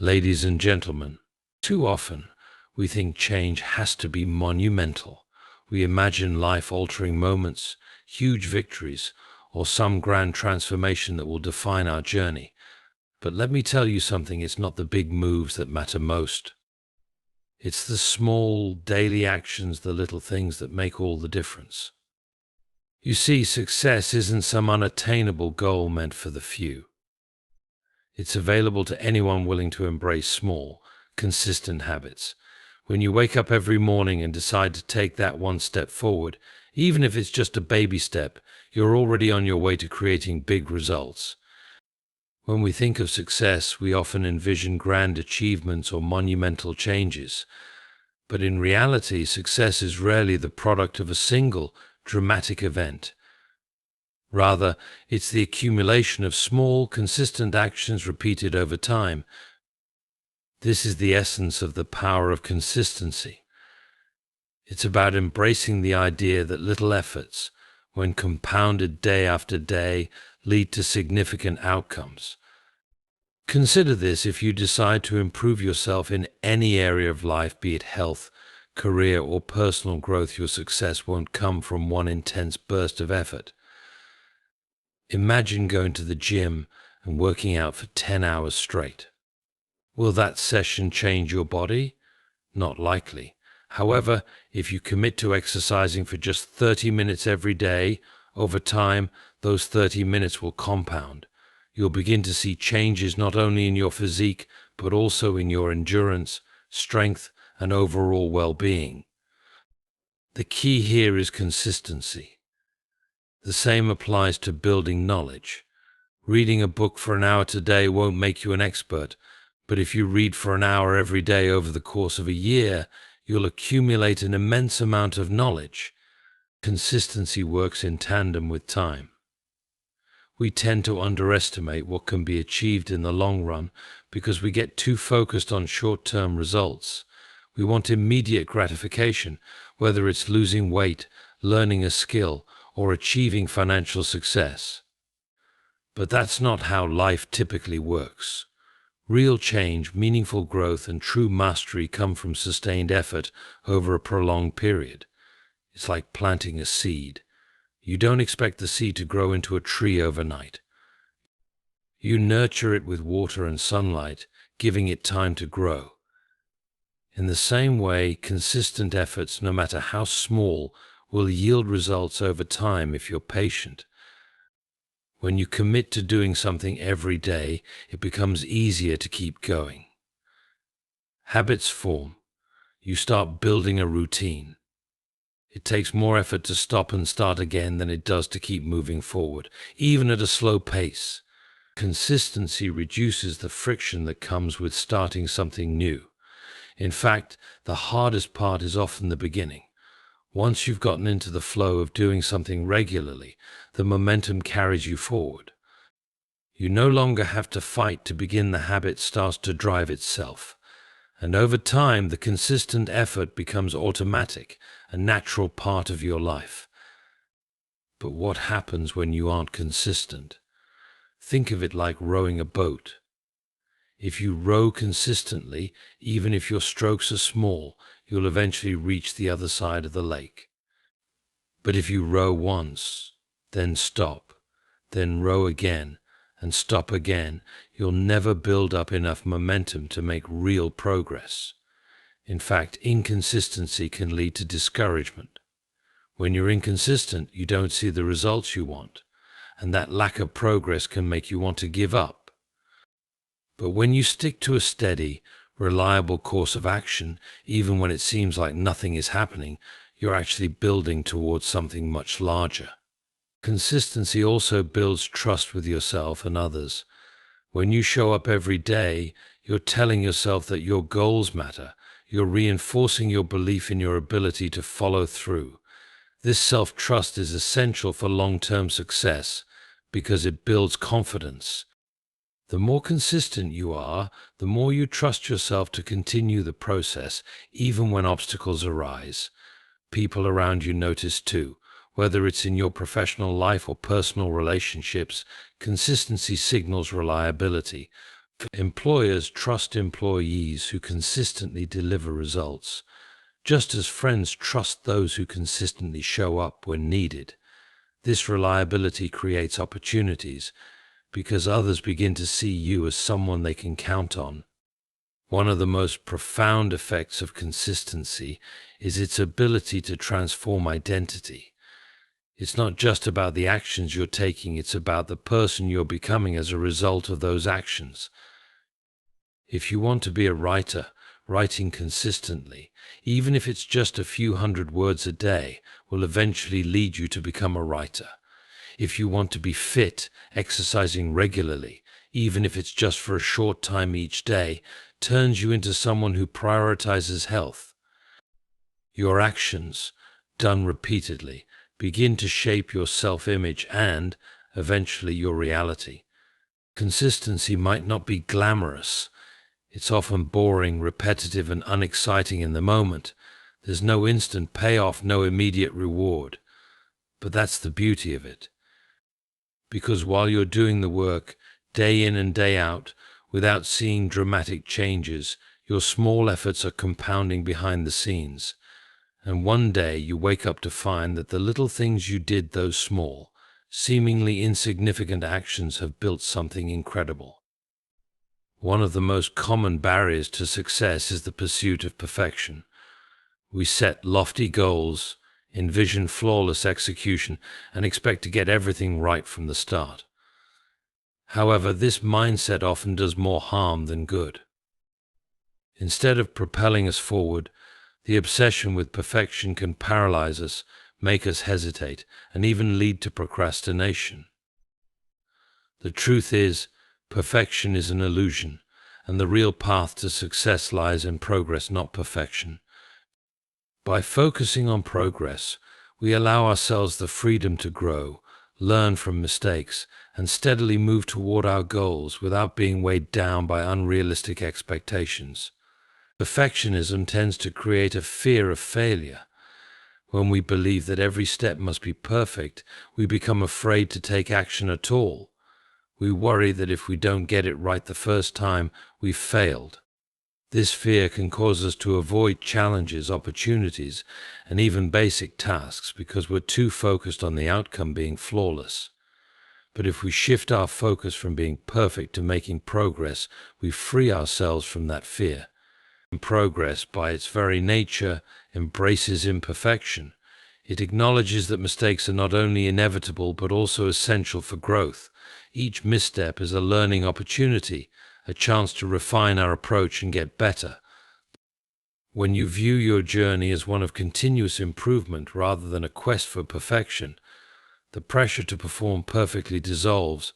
Ladies and gentlemen, too often we think change has to be monumental. We imagine life-altering moments, huge victories, or some grand transformation that will define our journey. But let me tell you something, it's not the big moves that matter most. It's the small, daily actions, the little things that make all the difference. You see, success isn't some unattainable goal meant for the few. It's available to anyone willing to embrace small, consistent habits. When you wake up every morning and decide to take that one step forward, even if it's just a baby step, you're already on your way to creating big results. When we think of success, we often envision grand achievements or monumental changes. But in reality, success is rarely the product of a single, dramatic event. Rather, it's the accumulation of small, consistent actions repeated over time. This is the essence of the power of consistency. It's about embracing the idea that little efforts, when compounded day after day, lead to significant outcomes. Consider this: if you decide to improve yourself in any area of life, be it health, career, or personal growth, your success won't come from one intense burst of effort. Imagine going to the gym and working out for 10 hours straight. Will that session change your body? Not likely. However, if you commit to exercising for just 30 minutes every day, over time, those 30 minutes will compound. You'll begin to see changes not only in your physique, but also in your endurance, strength, and overall well-being. The key here is consistency. The same applies to building knowledge. Reading a book for an hour today won't make you an expert, but if you read for an hour every day over the course of a year, you'll accumulate an immense amount of knowledge. Consistency works in tandem with time. We tend to underestimate what can be achieved in the long run because we get too focused on short-term results. We want immediate gratification, whether it's losing weight, learning a skill, or achieving financial success. But that's not how life typically works. Real change, meaningful growth, and true mastery come from sustained effort over a prolonged period. It's like planting a seed. You don't expect the seed to grow into a tree overnight. You nurture it with water and sunlight, giving it time to grow. In the same way, consistent efforts, no matter how small, will yield results over time if you're patient. When you commit to doing something every day, it becomes easier to keep going. Habits form. You start building a routine. It takes more effort to stop and start again than it does to keep moving forward, even at a slow pace. Consistency reduces the friction that comes with starting something new. In fact, the hardest part is often the beginning. Once you've gotten into the flow of doing something regularly, the momentum carries you forward. You no longer have to fight to begin; the habit starts to drive itself. And over time, the consistent effort becomes automatic, a natural part of your life. But what happens when you aren't consistent? Think of it like rowing a boat. If you row consistently, even if your strokes are small, you'll eventually reach the other side of the lake. But if you row once, then stop, then row again, and stop again, you'll never build up enough momentum to make real progress. In fact, inconsistency can lead to discouragement. When you're inconsistent, you don't see the results you want, and that lack of progress can make you want to give up. But when you stick to a steady, reliable course of action, even when it seems like nothing is happening, you're actually building towards something much larger. Consistency also builds trust with yourself and others. When you show up every day, you're telling yourself that your goals matter. You're reinforcing your belief in your ability to follow through. This self-trust is essential for long-term success because it builds confidence. The more consistent you are, the more you trust yourself to continue the process, even when obstacles arise. People around you notice too. Whether it's in your professional life or personal relationships, consistency signals reliability. Employers trust employees who consistently deliver results, just as friends trust those who consistently show up when needed. This reliability creates opportunities because others begin to see you as someone they can count on. One of the most profound effects of consistency is its ability to transform identity. It's not just about the actions you're taking, it's about the person you're becoming as a result of those actions. If you want to be a writer, writing consistently, even if it's just a few hundred words a day, will eventually lead you to become a writer. If you want to be fit, exercising regularly, even if it's just for a short time each day, turns you into someone who prioritizes health. Your actions, done repeatedly, begin to shape your self-image and, eventually, your reality. Consistency might not be glamorous. It's often boring, repetitive, and unexciting in the moment. There's no instant payoff, no immediate reward. But that's the beauty of it. Because while you're doing the work, day in and day out, without seeing dramatic changes, your small efforts are compounding behind the scenes. And one day you wake up to find that the little things you did, those small, seemingly insignificant actions, have built something incredible. One of the most common barriers to success is the pursuit of perfection. We set lofty goals, envision flawless execution, and expect to get everything right from the start. However, this mindset often does more harm than good. Instead of propelling us forward, the obsession with perfection can paralyze us, make us hesitate, and even lead to procrastination. The truth is, perfection is an illusion, and the real path to success lies in progress, not perfection. By focusing on progress, we allow ourselves the freedom to grow, learn from mistakes, and steadily move toward our goals without being weighed down by unrealistic expectations. Perfectionism tends to create a fear of failure. When we believe that every step must be perfect, we become afraid to take action at all. We worry that if we don't get it right the first time, we've failed. This fear can cause us to avoid challenges, opportunities, and even basic tasks because we're too focused on the outcome being flawless. But if we shift our focus from being perfect to making progress, we free ourselves from that fear. Progress, by its very nature, embraces imperfection. It acknowledges that mistakes are not only inevitable but also essential for growth. Each misstep is a learning opportunity, a chance to refine our approach and get better. When you view your journey as one of continuous improvement rather than a quest for perfection, the pressure to perform perfectly dissolves,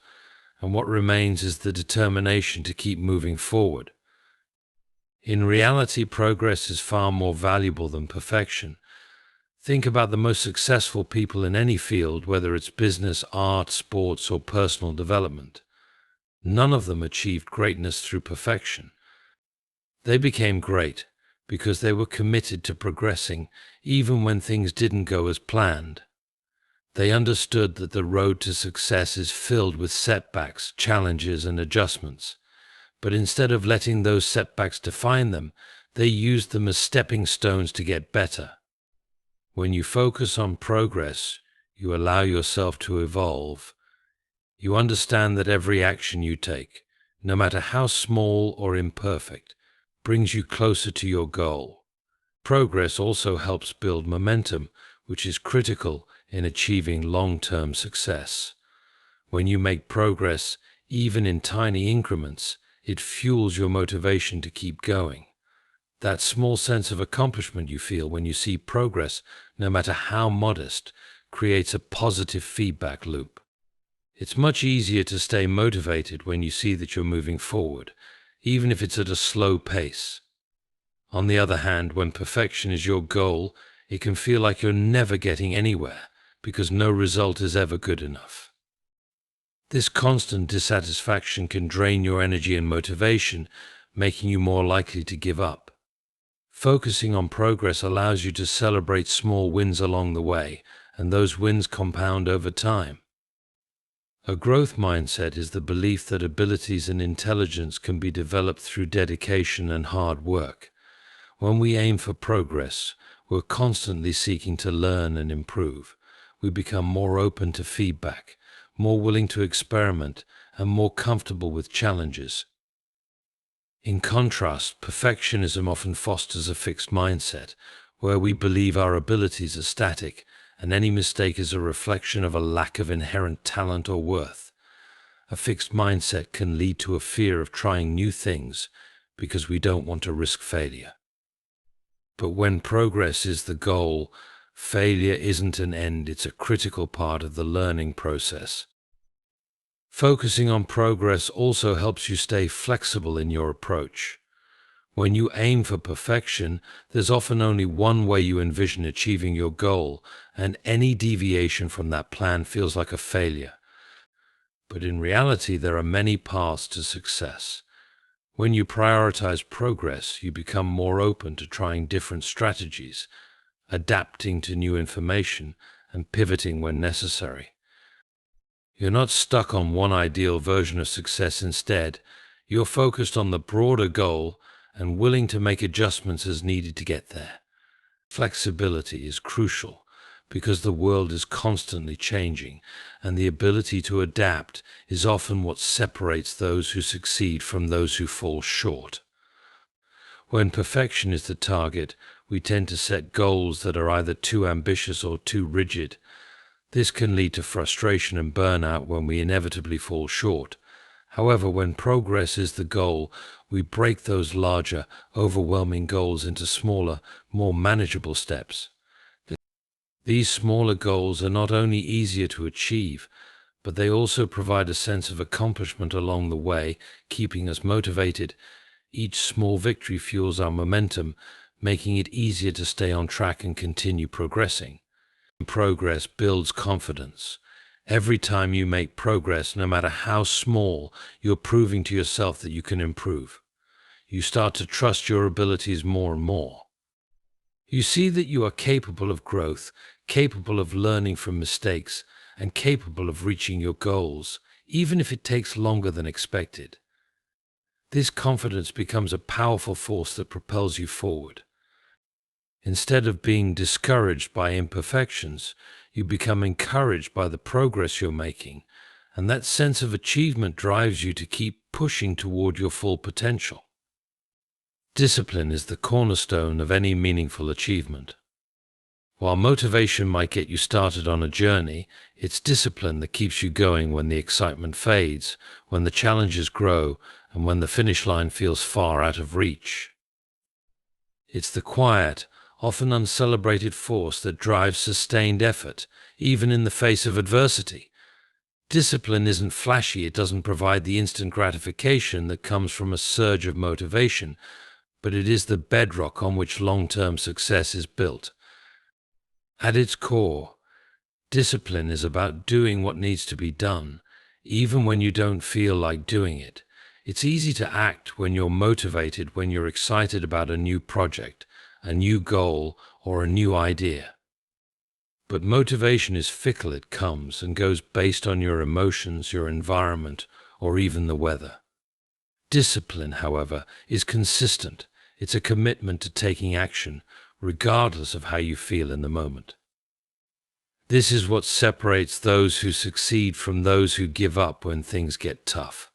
and what remains is the determination to keep moving forward. In reality, progress is far more valuable than perfection. Think about the most successful people in any field, whether it's business, art, sports, or personal development. None of them achieved greatness through perfection. They became great because they were committed to progressing even when things didn't go as planned. They understood that the road to success is filled with setbacks, challenges, and adjustments. But instead of letting those setbacks define them, they used them as stepping stones to get better. When you focus on progress, you allow yourself to evolve. You understand that every action you take, no matter how small or imperfect, brings you closer to your goal. Progress also helps build momentum, which is critical in achieving long-term success. When you make progress, even in tiny increments, it fuels your motivation to keep going. That small sense of accomplishment you feel when you see progress, no matter how modest, creates a positive feedback loop. It's much easier to stay motivated when you see that you're moving forward, even if it's at a slow pace. On the other hand, when perfection is your goal, it can feel like you're never getting anywhere because no result is ever good enough. This constant dissatisfaction can drain your energy and motivation, making you more likely to give up. Focusing on progress allows you to celebrate small wins along the way, and those wins compound over time. A growth mindset is the belief that abilities and intelligence can be developed through dedication and hard work. When we aim for progress, we're constantly seeking to learn and improve. We become more open to feedback, more willing to experiment, and more comfortable with challenges. In contrast, perfectionism often fosters a fixed mindset, where we believe our abilities are static, and any mistake is a reflection of a lack of inherent talent or worth. A fixed mindset can lead to a fear of trying new things because we don't want to risk failure. But when progress is the goal, failure isn't an end, it's a critical part of the learning process. Focusing on progress also helps you stay flexible in your approach. When you aim for perfection, there's often only one way you envision achieving your goal, and any deviation from that plan feels like a failure. But in reality, there are many paths to success. When you prioritize progress, you become more open to trying different strategies, adapting to new information, and pivoting when necessary. You're not stuck on one ideal version of success. Instead, you're focused on the broader goal and willing to make adjustments as needed to get there. Flexibility is crucial because the world is constantly changing, and the ability to adapt is often what separates those who succeed from those who fall short. When perfection is the target, we tend to set goals that are either too ambitious or too rigid. This can lead to frustration and burnout when we inevitably fall short. However, when progress is the goal, we break those larger, overwhelming goals into smaller, more manageable steps. These smaller goals are not only easier to achieve, but they also provide a sense of accomplishment along the way, keeping us motivated. Each small victory fuels our momentum, making it easier to stay on track and continue progressing. Progress builds confidence. Every time you make progress, no matter how small, you're proving to yourself that you can improve. You start to trust your abilities more and more. You see that you are capable of growth, capable of learning from mistakes, and capable of reaching your goals, even if it takes longer than expected. This confidence becomes a powerful force that propels you forward. Instead of being discouraged by imperfections, you become encouraged by the progress you're making, and that sense of achievement drives you to keep pushing toward your full potential. Discipline is the cornerstone of any meaningful achievement. While motivation might get you started on a journey, it's discipline that keeps you going when the excitement fades, when the challenges grow, and when the finish line feels far out of reach. It's the quiet, often uncelebrated force that drives sustained effort, even in the face of adversity. Discipline isn't flashy, it doesn't provide the instant gratification that comes from a surge of motivation, but it is the bedrock on which long-term success is built. At its core, discipline is about doing what needs to be done, even when you don't feel like doing it. It's easy to act when you're motivated, when you're excited about a new project, a new goal, or a new idea. But motivation is fickle. It comes and goes based on your emotions, your environment, or even the weather. Discipline, however, is consistent. It's a commitment to taking action, regardless of how you feel in the moment. This is what separates those who succeed from those who give up when things get tough.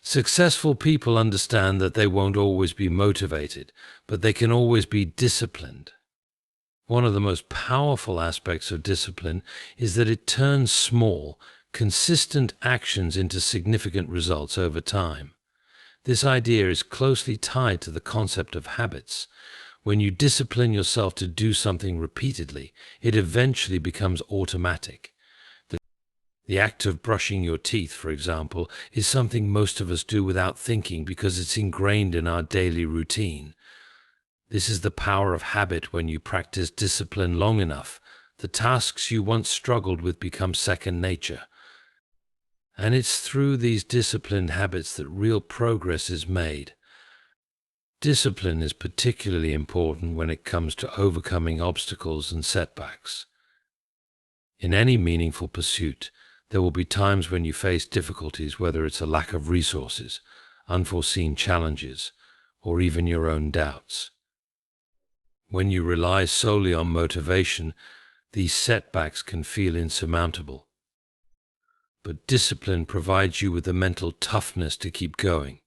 Successful people understand that they won't always be motivated, but they can always be disciplined. One of the most powerful aspects of discipline is that it turns small, consistent actions into significant results over time. This idea is closely tied to the concept of habits. When you discipline yourself to do something repeatedly, it eventually becomes automatic. The act of brushing your teeth, for example, is something most of us do without thinking because it's ingrained in our daily routine. This is the power of habit. When you practice discipline long enough, the tasks you once struggled with become second nature. And it's through these disciplined habits that real progress is made. Discipline is particularly important when it comes to overcoming obstacles and setbacks. In any meaningful pursuit, There will be times when you face difficulties, whether it's a lack of resources, unforeseen challenges, or even your own doubts. When you rely solely on motivation, these setbacks can feel insurmountable. But discipline provides you with the mental toughness to keep going.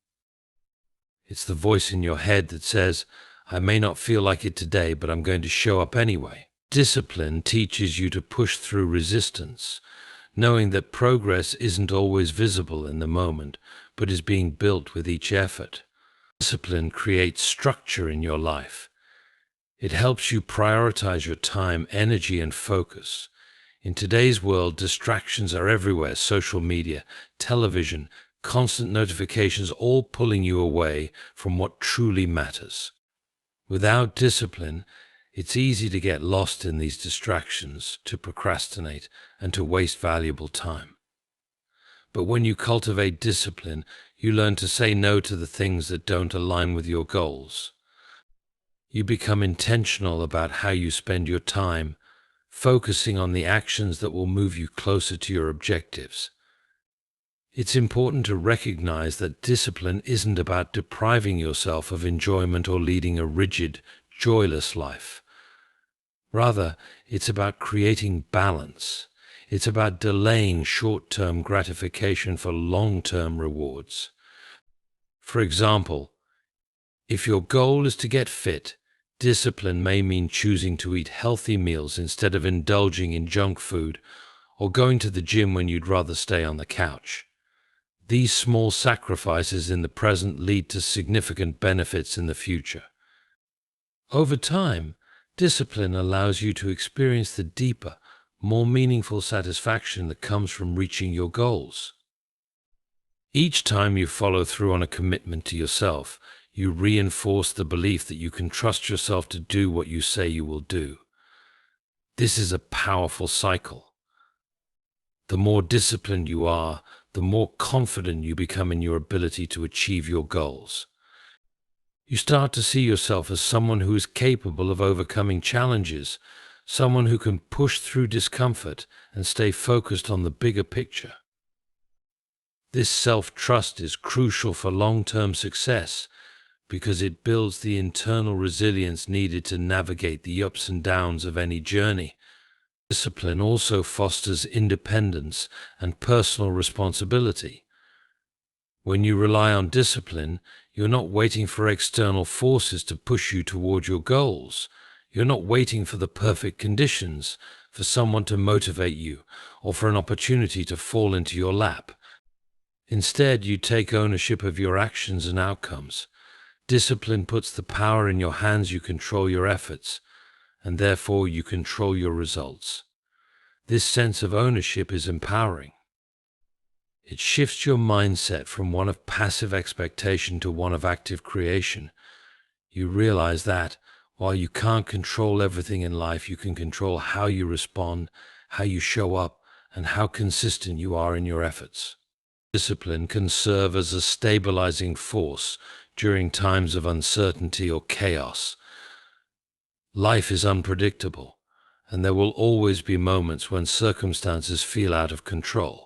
It's the voice in your head that says, I may not feel like it today, but I'm going to show up anyway. Discipline teaches you to push through resistance, knowing that progress isn't always visible in the moment, but is being built with each effort. Discipline creates structure in your life. It helps you prioritize your time, energy, and focus. In today's world, distractions are everywhere: social media, television, constant notifications, all pulling you away from what truly matters. Without discipline, it's easy to get lost in these distractions, to procrastinate, and to waste valuable time. But when you cultivate discipline, you learn to say no to the things that don't align with your goals. You become intentional about how you spend your time, focusing on the actions that will move you closer to your objectives. It's important to recognize that discipline isn't about depriving yourself of enjoyment or leading a rigid, joyless life. Rather, it's about creating balance. It's about delaying short-term gratification for long-term rewards. For example, if your goal is to get fit, discipline may mean choosing to eat healthy meals instead of indulging in junk food, or going to the gym when you'd rather stay on the couch. These small sacrifices in the present lead to significant benefits in the future. Over time, discipline allows you to experience the deeper, more meaningful satisfaction that comes from reaching your goals. Each time you follow through on a commitment to yourself, you reinforce the belief that you can trust yourself to do what you say you will do. This is a powerful cycle. The more disciplined you are, the more confident you become in your ability to achieve your goals. You start to see yourself as someone who is capable of overcoming challenges, someone who can push through discomfort and stay focused on the bigger picture. This self-trust is crucial for long-term success because it builds the internal resilience needed to navigate the ups and downs of any journey. Discipline also fosters independence and personal responsibility. When you rely on discipline, you're not waiting for external forces to push you toward your goals. You're not waiting for the perfect conditions, for someone to motivate you, or for an opportunity to fall into your lap. Instead, you take ownership of your actions and outcomes. Discipline puts the power in your hands. You control your efforts, and therefore you control your results. This sense of ownership is empowering. It shifts your mindset from one of passive expectation to one of active creation. You realize that, while you can't control everything in life, you can control how you respond, how you show up, and how consistent you are in your efforts. Discipline can serve as a stabilizing force during times of uncertainty or chaos. Life is unpredictable, and there will always be moments when circumstances feel out of control.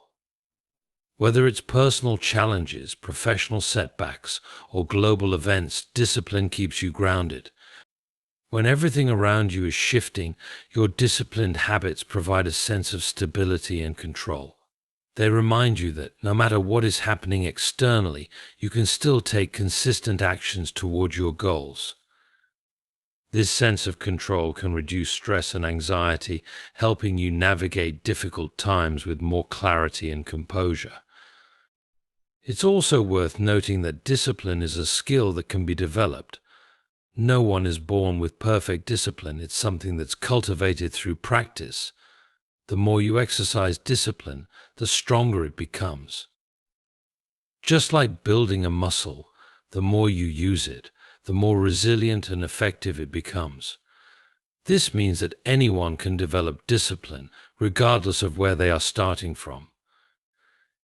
Whether it's personal challenges, professional setbacks, or global events, discipline keeps you grounded. When everything around you is shifting, your disciplined habits provide a sense of stability and control. They remind you that no matter what is happening externally, you can still take consistent actions toward your goals. This sense of control can reduce stress and anxiety, helping you navigate difficult times with more clarity and composure. It's also worth noting that discipline is a skill that can be developed. No one is born with perfect discipline. It's something that's cultivated through practice. The more you exercise discipline, the stronger it becomes. Just like building a muscle, the more you use it, the more resilient and effective it becomes. This means that anyone can develop discipline, regardless of where they are starting from.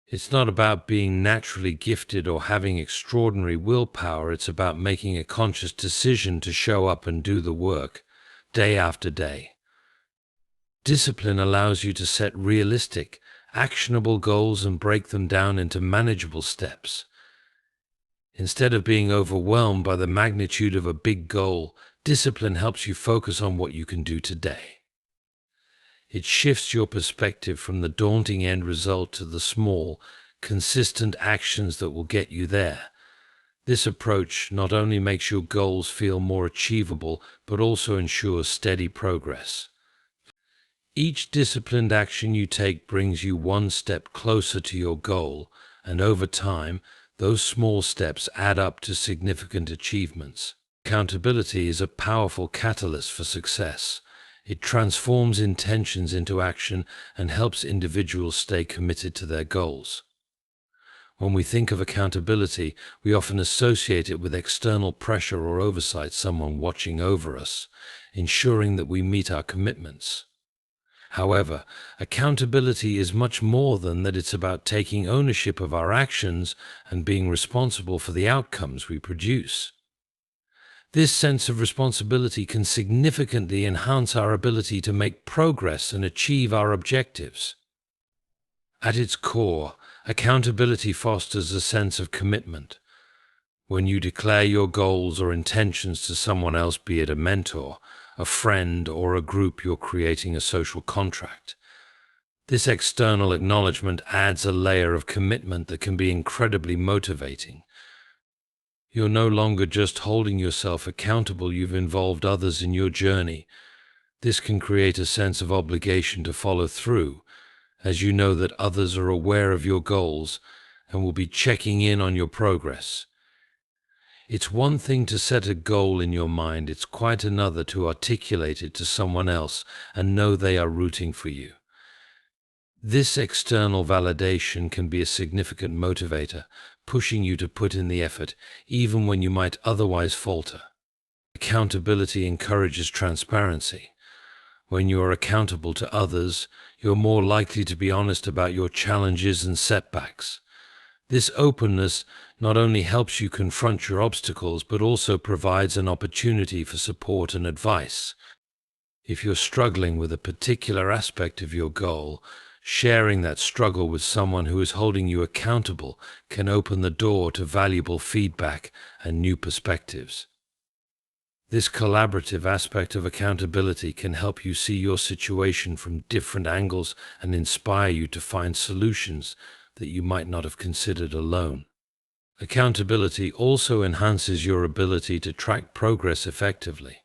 It's not about being naturally gifted or having extraordinary willpower. It's about making a conscious decision to show up and do the work, day after day. Discipline allows you to set realistic, actionable goals and break them down into manageable steps. Instead of being overwhelmed by the magnitude of a big goal, discipline helps you focus on what you can do today. It shifts your perspective from the daunting end result to the small, consistent actions that will get you there. This approach not only makes your goals feel more achievable, but also ensures steady progress. Each disciplined action you take brings you one step closer to your goal, and over time, those small steps add up to significant achievements. Accountability is a powerful catalyst for success. It transforms intentions into action and helps individuals stay committed to their goals. When we think of accountability, we often associate it with external pressure or oversight, someone watching over us, ensuring that we meet our commitments. However, accountability is much more than that. It's about taking ownership of our actions and being responsible for the outcomes we produce. This sense of responsibility can significantly enhance our ability to make progress and achieve our objectives. At its core, accountability fosters a sense of commitment. When you declare your goals or intentions to someone else, be it a mentor, a friend, or a group, you're creating a social contract. This external acknowledgement adds a layer of commitment that can be incredibly motivating. You're no longer just holding yourself accountable, you've involved others in your journey. This can create a sense of obligation to follow through, as you know that others are aware of your goals and will be checking in on your progress. It's one thing to set a goal in your mind, it's quite another to articulate it to someone else and know they are rooting for you. This external validation can be a significant motivator, pushing you to put in the effort, even when you might otherwise falter. Accountability encourages transparency. When you are accountable to others, you're more likely to be honest about your challenges and setbacks. This openness not only helps you confront your obstacles, but also provides an opportunity for support and advice. If you're struggling with a particular aspect of your goal, sharing that struggle with someone who is holding you accountable can open the door to valuable feedback and new perspectives. This collaborative aspect of accountability can help you see your situation from different angles and inspire you to find solutions that you might not have considered alone. Accountability also enhances your ability to track progress effectively.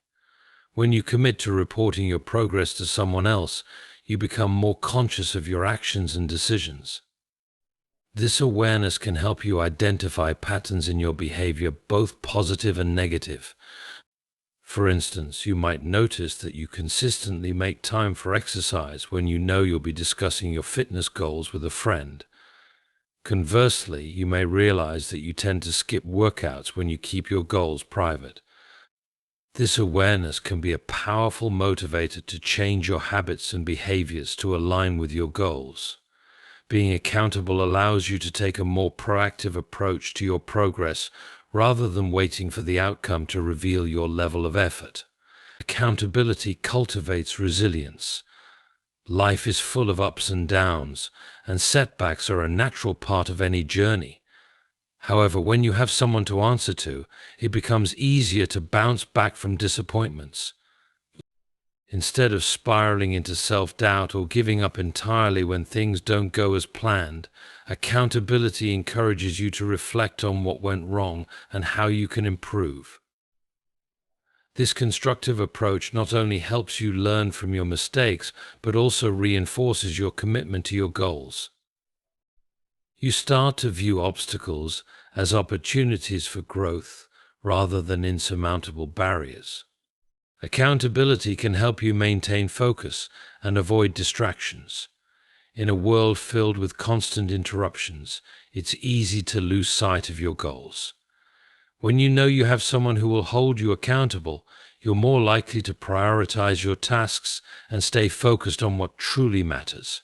When you commit to reporting your progress to someone else, you become more conscious of your actions and decisions. This awareness can help you identify patterns in your behavior, both positive and negative. For instance, you might notice that you consistently make time for exercise when you know you'll be discussing your fitness goals with a friend. Conversely, you may realize that you tend to skip workouts when you keep your goals private. This awareness can be a powerful motivator to change your habits and behaviors to align with your goals. Being accountable allows you to take a more proactive approach to your progress rather than waiting for the outcome to reveal your level of effort. Accountability cultivates resilience. Life is full of ups and downs, and setbacks are a natural part of any journey. However, when you have someone to answer to, it becomes easier to bounce back from disappointments. Instead of spiraling into self-doubt or giving up entirely when things don't go as planned, accountability encourages you to reflect on what went wrong and how you can improve. This constructive approach not only helps you learn from your mistakes, but also reinforces your commitment to your goals. You start to view obstacles as opportunities for growth rather than insurmountable barriers. Accountability can help you maintain focus and avoid distractions. In a world filled with constant interruptions, it's easy to lose sight of your goals. When you know you have someone who will hold you accountable, you're more likely to prioritize your tasks and stay focused on what truly matters.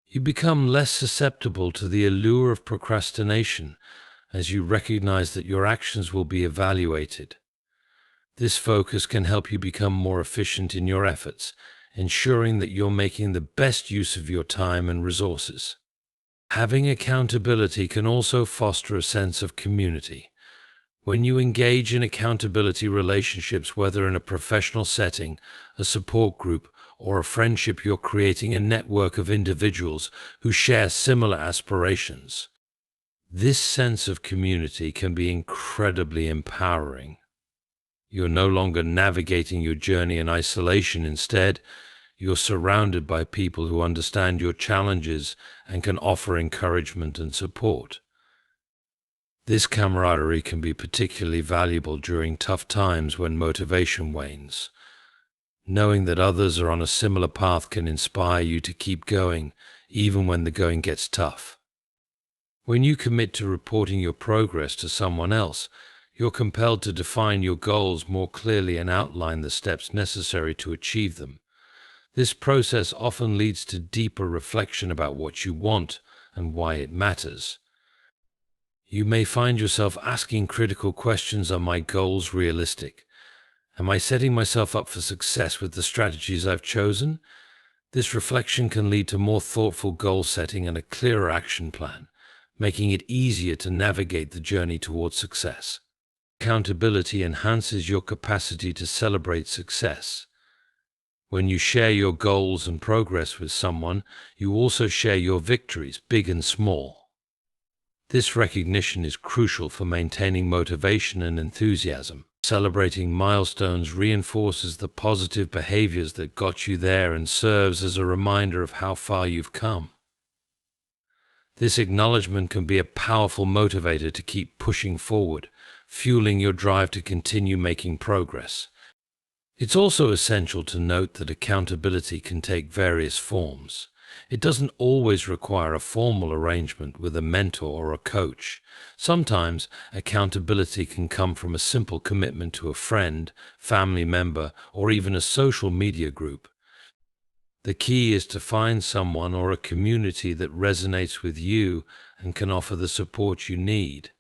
You become less susceptible to the allure of procrastination as you recognize that your actions will be evaluated. This focus can help you become more efficient in your efforts, ensuring that you're making the best use of your time and resources. Having accountability can also foster a sense of community. When you engage in accountability relationships, whether in a professional setting, a support group, or a friendship, you're creating a network of individuals who share similar aspirations. This sense of community can be incredibly empowering. You're no longer navigating your journey in isolation. Instead, you're surrounded by people who understand your challenges and can offer encouragement and support. This camaraderie can be particularly valuable during tough times when motivation wanes. Knowing that others are on a similar path can inspire you to keep going, even when the going gets tough. When you commit to reporting your progress to someone else, you're compelled to define your goals more clearly and outline the steps necessary to achieve them. This process often leads to deeper reflection about what you want and why it matters. You may find yourself asking critical questions: are my goals realistic? Am I setting myself up for success with the strategies I've chosen? This reflection can lead to more thoughtful goal setting and a clearer action plan, making it easier to navigate the journey towards success. Accountability enhances your capacity to celebrate success. When you share your goals and progress with someone, you also share your victories, big and small. This recognition is crucial for maintaining motivation and enthusiasm. Celebrating milestones reinforces the positive behaviors that got you there and serves as a reminder of how far you've come. This acknowledgement can be a powerful motivator to keep pushing forward, fueling your drive to continue making progress. It's also essential to note that accountability can take various forms. It doesn't always require a formal arrangement with a mentor or a coach. Sometimes accountability can come from a simple commitment to a friend, family member, or even a social media group. The key is to find someone or a community that resonates with you and can offer the support you need.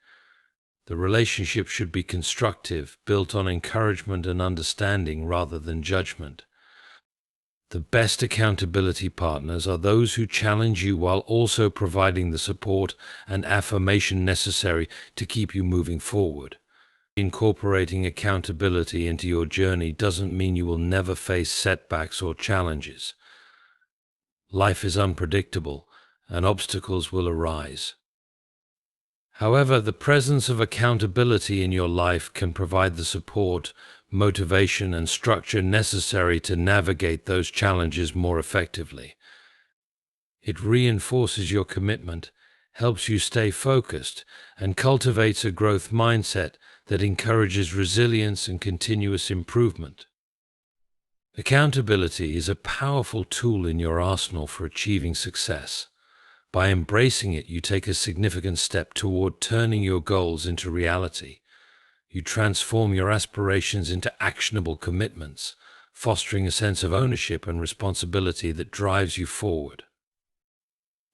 The relationship should be constructive, built on encouragement and understanding rather than judgment. The best accountability partners are those who challenge you while also providing the support and affirmation necessary to keep you moving forward. Incorporating accountability into your journey doesn't mean you will never face setbacks or challenges. Life is unpredictable, and obstacles will arise. However, the presence of accountability in your life can provide the support, motivation, and structure necessary to navigate those challenges more effectively. It reinforces your commitment, helps you stay focused, and cultivates a growth mindset that encourages resilience and continuous improvement. Accountability is a powerful tool in your arsenal for achieving success. By embracing it, you take a significant step toward turning your goals into reality. You transform your aspirations into actionable commitments, fostering a sense of ownership and responsibility that drives you forward.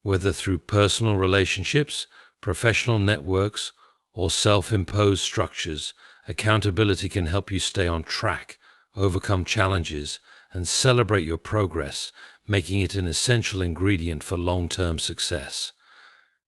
Whether through personal relationships, professional networks, or self-imposed structures, accountability can help you stay on track, overcome challenges, and celebrate your progress, making it an essential ingredient for long-term success.